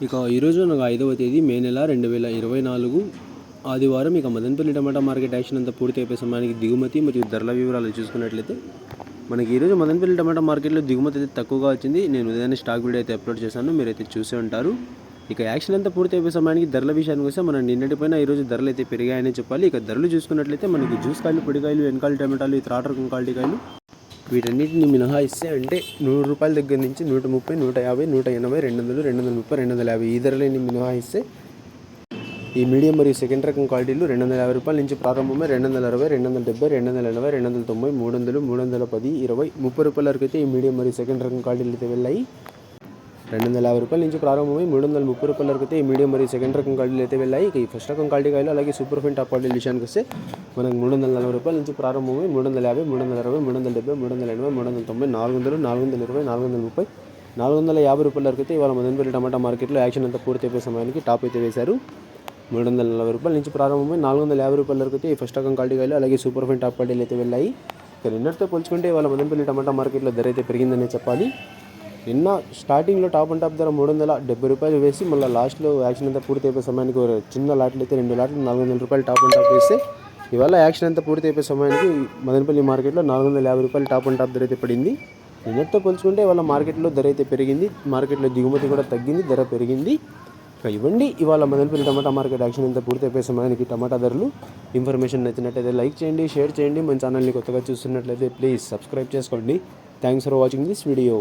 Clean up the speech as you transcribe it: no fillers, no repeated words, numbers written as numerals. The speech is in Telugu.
ఇక ఈరోజు నాకు 5వ తేదీ మే నెల 2024 ఆదివారం. ఇక మదనపల్లి టమాటా మార్కెట్ యాక్షన్ అంతా పూర్తి అయిపోయే సమయానికి దిగుమతి మరియు ధరల వివరాలు చూసుకున్నట్లయితే మనకి ఈరోజు మదనపల్లి టమాటా మార్కెట్లో దిగుమతి అయితే తక్కువగా వచ్చింది. నేను ఉదయాన్నే స్టాక్ వీడియో అయితే అప్లోడ్ చేశాను, మీరైతే చూసే ఉంటారు. ఇక యాక్షన్ అంతా పూర్తి అయిపోయే సమయానికి ధరల విషయానికి వస్తే మనం నిన్నటిపైన ఈరోజు ధరలు అయితే పెరిగాయని చెప్పాలి. ఇక ధరలు చూసుకున్నట్లయితే మనకి జ్యూస్ కాయలు, పొడికాయలు, వెనకాల టమాటాలు, ఈ త్రాటర్ క్వాలిటీ కాయలు వీటన్నిటిని మినహాయిస్తే అంటే ₹100 దగ్గర నుంచి 130, 150, 180, 200, 230, 250 ఈ ధరలని మినహాయిస్తే ఈ మీడియం మరియు సెకండ్ రకం క్వాలిటీలు ₹250 నుంచి ప్రారంభమై ₹260, ₹270, ₹280, ₹290, ₹300, ₹310, ₹20, ₹30 వరకు అయితే ఈ మీడియం మరియు సెకండ్ రకం క్వాలిటీలు అయితే వెళ్ళాయి. ₹250 నుంచి ప్రారంభమై ₹330 వరకు అయితే ఈ మీడియం మరియు సెకండ్ రకం క్వాలిటీలు అయితే వెళ్ళాయి. ఇక ఈ ఫస్ట్ రకం క్వాలిటీ కాయలు అలాగే సూపర్ ఫైన్ టాప్ క్వాలిటీ విషయానికి వస్తే మనకు ₹340 నుంచి ప్రారంభమై ₹350, ₹360, ₹370, ₹380, ₹390, ₹400, ₹420, ₹430, ₹450 వరకు అయితే ఇవాళ మదనపల్లి టమాటా మార్కెట్లో యాక్షన్ అంతా పూర్తి అయిపోయే సమయానికి టాప్ అయితే వేశారు. ₹340 నుంచి ప్రారంభమై ₹450 వరకు అయితే ఈ ఫస్ట్ రకం క్వాలిటీ కాయలు అలాగే సూపర్ ఫైన్ టాప్ క్వాలిటీలు అయితే వెళ్ళాయి. ఇక నిన్నటితో పోల్చుకుంటే ఇవాళ మదనపల్లి టమాటా మార్కెట్లో ధర అయితే పెరిగిందనే చెప్పాలి. నిన్న స్టార్టింగ్లో టాప్ అండ్ టాప్ ధర ₹370 వేసి మళ్ళీ లాస్ట్లో యాక్షన్ అంతా పూర్తి అయిపోయే సమయానికి చిన్న లాట్లు అయితే 2 లాట్లు ₹400 టాప్ అండ్ టాప్ వేస్తే ఇవాళ యాక్షన్ అంతా పూర్తి అయిపోయే సమయానికి మదనపల్లి మార్కెట్లో ₹450 టాప్ అండ్ టాప్ ధర అయితే పడింది. నిన్నటితో పోల్చుకుంటే ఇవాళ మార్కెట్లో ధర అయితే పెరిగింది, మార్కెట్లో దిగుమతి కూడా తగ్గింది, ధర పెరిగింది. ఇవ్వండి ఇవాళ మదనపల్లి టమాటా మార్కెట్ యాక్షన్ అంతా పూర్తి అయిపోయే సమయానికి టమాటా ధరలు. ఇన్ఫర్మేషన్ నచ్చినట్టయితే లైక్ చేయండి, షేర్ చేయండి. మన ఛానల్ని కొత్తగా చూస్తున్నట్లయితే ప్లీజ్ సబ్స్క్రైబ్ చేసుకోండి. Thanks for watching this video.